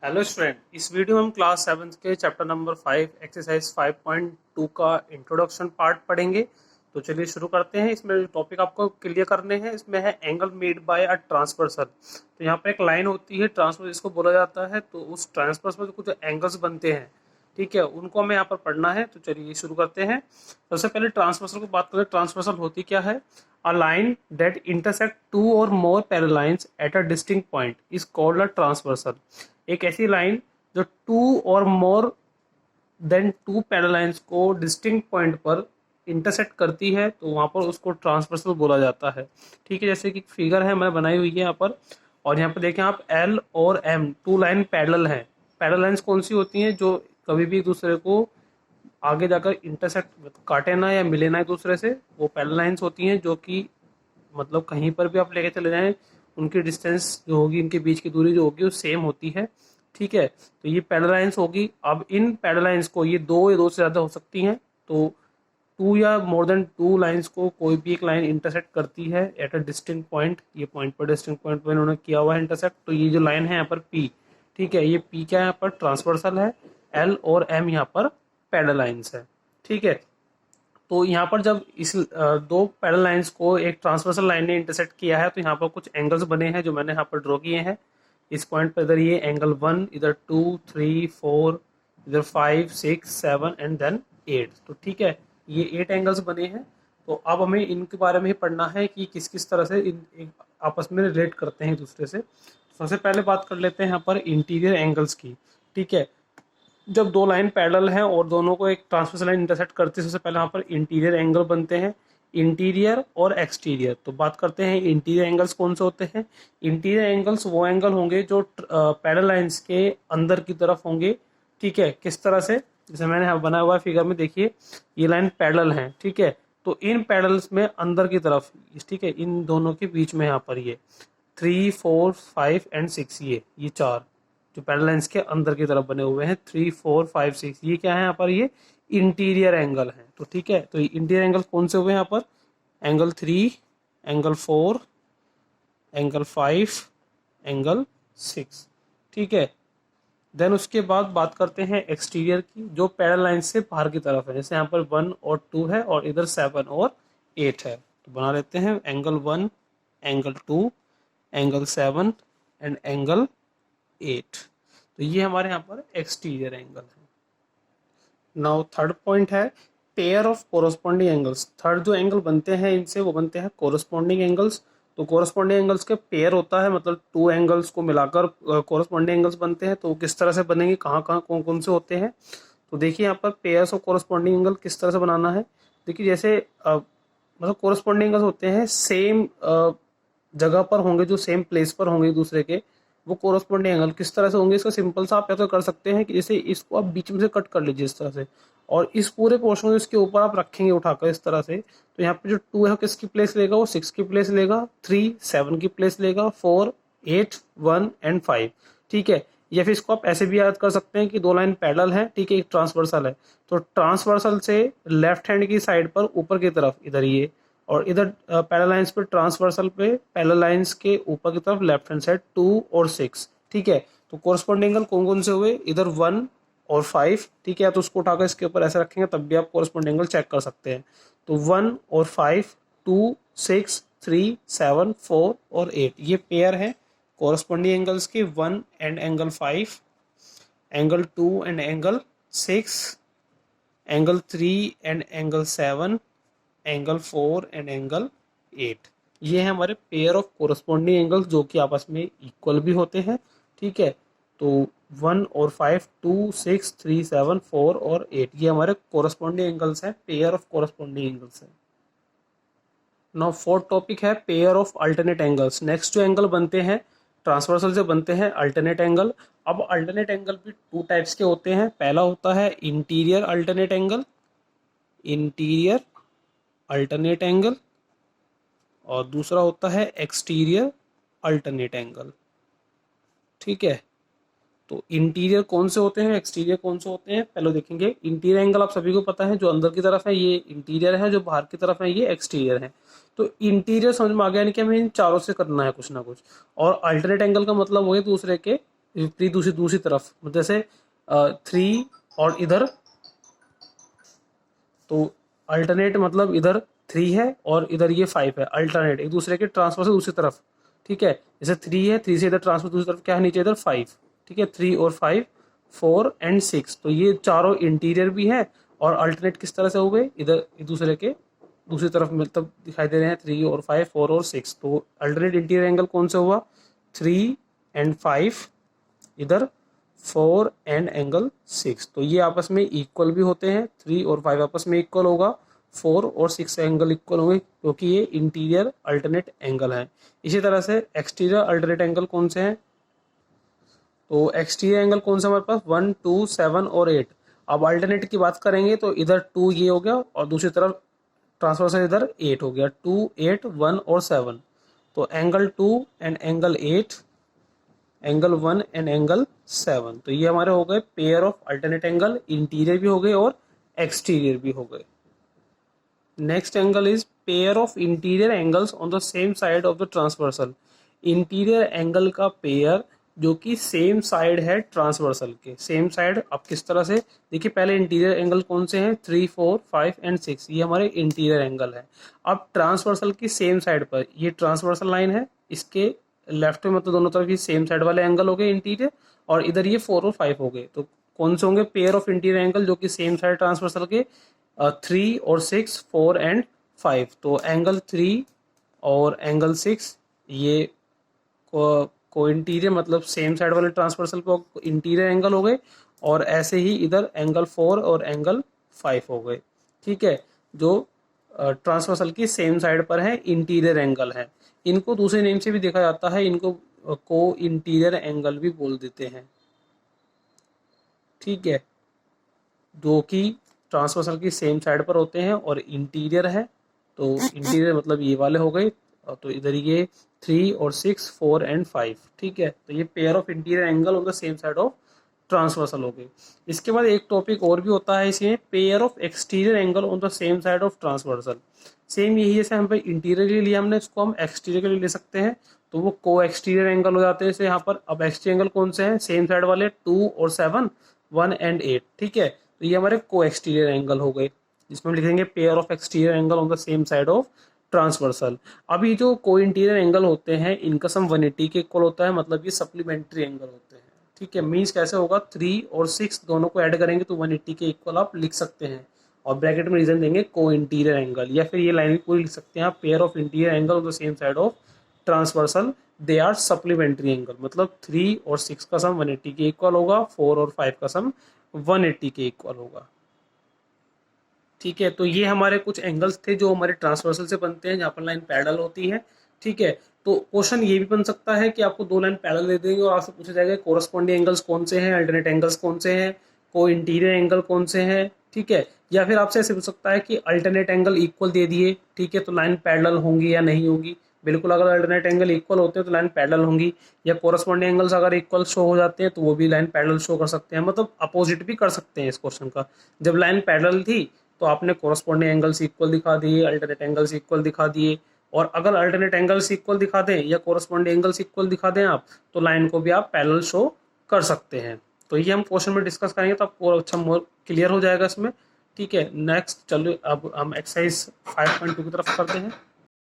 Hello student, इस video में हम क्लास 7 के चैप्टर नंबर 5 एक्सरसाइज 5.2 का इंट्रोडक्शन पार्ट पढ़ेंगे। तो चलिए शुरू करते हैं। इसमें जो टॉपिक आपको क्लियर करने हैं इसमें है angle made by a transversal. तो यहाँ पर एक लाइन होती है ट्रांसवर्स जिसको बोला जाता है। तो उस ट्रांसवर्स में जो कुछ एंगल्स बनते हैं, ठीक है, उनको हमें यहाँ पर पढ़ना है। तो चलिए शुरू करते हैं। सबसे पहले ट्रांसवर्सल की बात करें, ट्रांसवर्सल होती क्या है? A line that intersect two or more parallel lines at a distinct point is called a transversal। एक ऐसी लाइन जो टू और more than two parallel lines को डिस्टिंक्ट पॉइंट पर इंटरसेक्ट करती है, तो वहां पर उसको ट्रांसवर्सल बोला जाता है। ठीक है, जैसे कि फिगर है मैं बनाई हुई है यहाँ पर, और यहाँ पर देखें आप एल और एम टू लाइन पैरेलल हैं। पैरेलल लाइंस कौन सी होती हैं? जो कभी भी एक दूसरे को आगे जाकर इंटरसेक्ट काटे ना या मिले ना एक दूसरे से, वो पैरेलल लाइंस होती हैं। जो कि मतलब कहीं पर भी आप लेके चले जाएं, उनकी डिस्टेंस जो होगी, इनके बीच की दूरी जो होगी वो सेम होती है। ठीक है, तो ये पैरेलल लाइंस होगी। अब इन पैरेलल लाइंस को ये दो या दो से ज़्यादा हो सकती हैं। तो टू या मोर देन टू लाइंस को कोई भी एक लाइन इंटरसेक्ट करती है एट अ डिस्टिंक्ट पॉइंट। ये पॉइंट पर डिस्टिंक्ट पॉइंट पर इन्होंने किया हुआ है इंटरसेक्ट। तो ये जो लाइन है यहाँ पर पी, ठीक है, ये पी क्या है यहाँ पर? ट्रांसवर्सल है। एल और एम यहाँ पर पैरेलल लाइंस है। ठीक है, तो यहाँ पर जब इस दो पैरेलल लाइंस को एक ट्रांसवर्सल लाइन ने इंटरसेक्ट किया है, तो यहाँ पर कुछ एंगल्स बने हैं जो मैंने यहाँ पर ड्रॉ किए हैं। इस पॉइंट पर इधर ये एंगल 1, इधर 2, 3, 4, इधर 5, 6, 7 एंड देन 8। तो ठीक है, ये 8 एंगल्स बने हैं। तो अब हमें इनके बारे में ही पढ़ना है कि किस किस तरह से आपस में रिलेट करते हैं एक दूसरे से। सबसे पहले बात कर लेते हैं यहाँ पर इंटीरियर एंगल्स की। ठीक है, जब दो लाइन पैरेलल हैं और दोनों को एक ट्रांसवर्सल लाइन इंटरसेक्ट करती है, सबसे पहले यहाँ पर इंटीरियर एंगल बनते हैं, इंटीरियर और एक्सटीरियर। तो बात करते हैं इंटीरियर एंगल्स कौन से होते हैं। इंटीरियर एंगल्स वो एंगल होंगे जो पैरेलल लाइंस के अंदर की तरफ होंगे। ठीक है, किस तरह से? जैसे मैंने यहाँ बनाया हुआ है फिगर में, देखिए ये लाइन पैरेलल है। ठीक है, तो इन पैरेलल्स में अंदर की तरफ, ठीक है, इन दोनों के बीच में यहाँ पर ये 3, 4, 5 एंड 6, ये चार जो पैरेलल लाइंस के अंदर की तरफ बने हुए हैं, 3, 4, 5, 6, ये क्या है यहाँ पर? ये इंटीरियर एंगल है। तो ठीक है, तो इंटीरियर एंगल कौन से हुए यहाँ पर? Angle 3, angle 4, angle 5, angle 6। ठीक है, देन उसके बाद बात करते हैं एक्सटीरियर की, जो पैरेलल लाइन से बाहर की तरफ है। जैसे यहाँ पर 1 और 2 है और इधर 7 और 8 है। तो बना लेते हैं angle 1, angle 2, angle 7 and angle 8। तो ये हमारे यहाँ पर एक्सटीरियर एंगल है। नाउ थर्ड पॉइंट है pair of corresponding angles. Third जो एंगल बनते हैं इनसे, वो बनते हैं कोरस्पॉन्डिंग एंगल्स। तो कोरस्पॉन्डिंग एंगल्स के पेयर होता है, मतलब टू एंगल्स को मिलाकर कोरस्पॉन्डिंग एंगल्स बनते हैं। तो किस तरह से बनेंगे, कहाँ कहाँ कौन कौन से होते हैं? तो देखिए यहाँ पर पेयर्स ऑफ कोरस्पॉन्डिंग एंगल किस तरह से बनाना है। देखिए जैसे मतलब कोरस्पॉन्डिंग एंगल्स होते हैं सेम जगह पर होंगे, जो सेम प्लेस पर होंगे एक दूसरे के, वो कोरस्पॉन्डिंग एंगल किस तरह से होंगे? इसका सिंपल सा आप या तो कर सकते हैं कि जैसे इसको आप बीच में से कट कर लीजिए इस तरह से, और इस पूरे पोर्शन को इसके ऊपर आप रखेंगे उठाकर इस तरह से। तो यहाँ पे जो 2 है किसकी प्लेस लेगा? वो 6 की प्लेस लेगा, 3 7 की प्लेस लेगा, 4 8 1 एंड 5। ठीक है, या फिर इसको आप ऐसे भी याद कर सकते हैं कि दो लाइन पैरेलल है, ठीक है, एक ट्रांसवर्सल है। तो ट्रांसवर्सल से लेफ्ट हैंड की साइड पर ऊपर की तरफ इधर ये, और इधर पैरेलल लाइंस पे ट्रांसवर्सल पे पैरेलल लाइंस के ऊपर की तरफ लेफ्ट हैंड साइड 2 और 6। ठीक है, तो कोरस्पॉन्डिंग एंगल कौन कौन से हुए? इधर 1 और 5। ठीक है, तो उसको उठाकर इसके ऊपर ऐसे रखेंगे तब भी आप कोरस्पॉन्डिंग एंगल चेक कर सकते हैं। तो 1 और 5, 2, 6, 3, 7, 4 और 8, ये पेयर है कोरस्पॉन्डिंग एंगल्स के। 1 and angle 5, angle 2 and angle 6, angle 3 and angle 7, angle 4 and angle 8। ये है हमारे पेयर ऑफ कोरस्पॉन्डिंग एंगल्स जो कि आपस में इक्वल भी होते हैं। ठीक है, तो 1 और 5, 2, 6, 3, 7, 4 और 8, ये हमारे कोरस्पॉन्डिंग एंगल्स हैं, पेयर ऑफ कोरस्पॉन्डिंग एंगल्स हैं। नाउ फोर्थ टॉपिक है pair of alternate angles. Next जो एंगल बनते हैं ट्रांसवर्सल से बनते हैं अल्टरनेट एंगल। अब अल्टरनेट एंगल भी टू टाइप्स के होते हैं। पहला होता है interior alternate angle, interior alternate angle, और दूसरा होता है एक्सटीरियर अल्टरनेट एंगल। ठीक है, तो इंटीरियर कौन से होते हैं, एक्सटीरियर कौन से होते हैं, पहले देखेंगे। इंटीरियर एंगल आप सभी को पता है, जो अंदर की तरफ है ये इंटीरियर है, जो बाहर की तरफ है ये एक्सटीरियर है। तो इंटीरियर समझ में आ गया, यानी कि हमें इन चारों से करना है कुछ ना कुछ। और अल्टरनेट एंगल का मतलब हो गया दूसरे के विपरीत दूसरी दूसरी तरफ, जैसे 3 और इधर, तो अल्टरनेट मतलब इधर 3 है और इधर ये 5 है, अल्टरनेट एक दूसरे के ट्रांसफर से दूसरी तरफ। ठीक है, जैसे 3 है, 3 से इधर ट्रांसफर दूसरी तरफ क्या है नीचे इधर 5। ठीक है, 3 और 5, 4 एंड 6, तो ये चारों इंटीरियर भी हैं और अल्टरनेट किस तरह से हो गए, इधर एक दूसरे के दूसरी तरफ मतलब दिखाई दे रहे हैं 3 और 5, 4 और 6। तो अल्टरनेट इंटीरियर एंगल कौन सा हुआ, 3 एंड 5 इधर, 4 एंड एंगल 6। तो ये आपस में इक्वल भी होते हैं, 3 और 5 आपस में इक्वल होगा, 4 और 6 एंगल इक्वल होंगे क्योंकि ये इंटीरियर अल्टरनेट एंगल है। इसी तरह से एक्सटीरियर अल्टरनेट एंगल कौन से हैं, तो एक्सटीरियर एंगल कौन सा हमारे पास 1, 2, 7 और 8। अब अल्टरनेट की बात करेंगे तो इधर 2 ये हो गया और दूसरी तरफ ट्रांसफर से इधर 8 हो गया, 2, 8, 1 और 7। तो angle 2 and angle 8, angle 1 and angle 7। तो ये हमारे हो गए pair of alternate angle, interior भी हो गए और एक्सटीरियर भी हो गए। Next angle is pair of interior angles on the same side of the transversal. Interior angle का पेयर जो कि सेम साइड है ट्रांसवर्सल के, सेम साइड। अब किस तरह से देखिए, पहले इंटीरियर एंगल कौन से हैं, 3, 4, 5 एंड 6, ये हमारे इंटीरियर एंगल है। अब ट्रांसवर्सल की सेम साइड पर, ये ट्रांसवर्सल लाइन है, इसके लेफ्ट में मतलब दोनों तरफ ये सेम साइड वाले एंगल हो गए इंटीरियर, और इधर ये 4 और 5 हो गए। तो कौन से होंगे पेयर ऑफ इंटीरियर एंगल जो कि सेम साइड ट्रांसवर्सल के, 3 और 6, 4 एंड 5। तो एंगल 3 और एंगल 6 ये को इंटीरियर मतलब सेम साइड वाले ट्रांसवर्सल को इंटीरियर एंगल हो गए, और ऐसे ही इधर एंगल 4 और एंगल 5 हो गए। ठीक है, जो ट्रांसवर्सल की सेम साइड पर है, इंटीरियर एंगल है। इनको दूसरे नेम से भी देखा जाता है, इनको को इंटीरियर एंगल भी बोल देते हैं। ठीक है, जो कि ट्रांसवर्सल की सेम साइड पर होते हैं और इंटीरियर है। तो इंटीरियर मतलब ये वाले हो गए, तो इधर ये 3 और 6, 4 एंड 5। ठीक है, तो ये pair of interior angle on the same side of transversal हो गए। इसके बाद एक टॉपिक और भी होता है इसमें, pair of exterior angle on the same side of transversal. Same यही, जैसे हम पे इंटीरियर के लिए लिया हमने, इसको हम एक्सटीरियर के लिए ले सकते हैं, तो वो को एक्सटीरियर एंगल हो जाते हैं जैसे यहाँ पर। अब एक्सटीरियर एंगल कौन से हैं, सेम साइड वाले 2 और 7, 1 एंड 8। ठीक है, तो ये हमारे को एक्सटीरियर एंगल हो गए, जिसमें हम लिखेंगे pair of exterior angle on the same side of transversal. अब ये जो को इंटीरियर एंगल होते हैं इनका सम 180 के इक्वल होता है, मतलब ये सप्लीमेंट्री एंगल होते हैं। ठीक है, मीन्स कैसे होगा, 3 और 6 दोनों को ऐड करेंगे तो 180 के इक्वल आप लिख सकते हैं, और ब्रैकेट में रीजन देंगे को इंटीरियर एंगल, या फिर ये लाइन भी पूरी लिख सकते हैं आप, pair of interior angle on the same side of transversal they are supplementary angle. मतलब 3 और 6 का सम 180 के इक्वल होगा, 4 और 5 का सम 180 के इक्वल होगा। ठीक है, तो ये हमारे कुछ एंगल्स थे जो हमारे ट्रांसवर्सल से बनते हैं, जहाँ पर लाइन पैरेलल होती है। ठीक है, तो क्वेश्चन ये भी बन सकता है कि आपको 2 लाइन पैरेलल दे देंगे और आपसे पूछा जाएगा कोरस्पॉन्डिंग एंगल्स कौन से हैं, अल्टरनेट एंगल्स कौन से हैं, को इंटीरियर एंगल कौन से हैं। ठीक है, या फिर आपसे ऐसे पूछ सकता है कि अल्टरनेट एंगल इक्वल दे दिए, ठीक है, तो लाइन पैरेलल होंगी या नहीं होंगी। बिल्कुल, अगर अल्टरनेट एंगल इक्वल होते हैं तो लाइन पैरेलल होंगी, या कोरस्पॉन्डिंग एंगल्स अगर इक्वल शो हो जाते हैं तो वो भी लाइन पैरेलल शो कर सकते हैं, मतलब अपोजिट भी कर सकते हैं इस क्वेश्चन का। जब लाइन पैरेलल थी तो आपने कोरस्पॉन्डिंग एंगल्स इक्वल दिखा दिए, अल्टरनेट एंगल्स इक्वल दिखा दिए, और अगर अल्टरनेट एंगल्स इक्वल दिखा दें या कोरस्पॉन्डिंग एंगल्स इक्वल दिखा दें आप, तो लाइन को भी आप पैरेलल शो कर सकते हैं। तो ये हम क्वेश्चन में डिस्कस करेंगे तो आपको अच्छा मोर क्लियर हो जाएगा इसमें। ठीक है, नेक्स्ट चलो अब हम एक्सरसाइज 5.2 की तरफ करते हैं।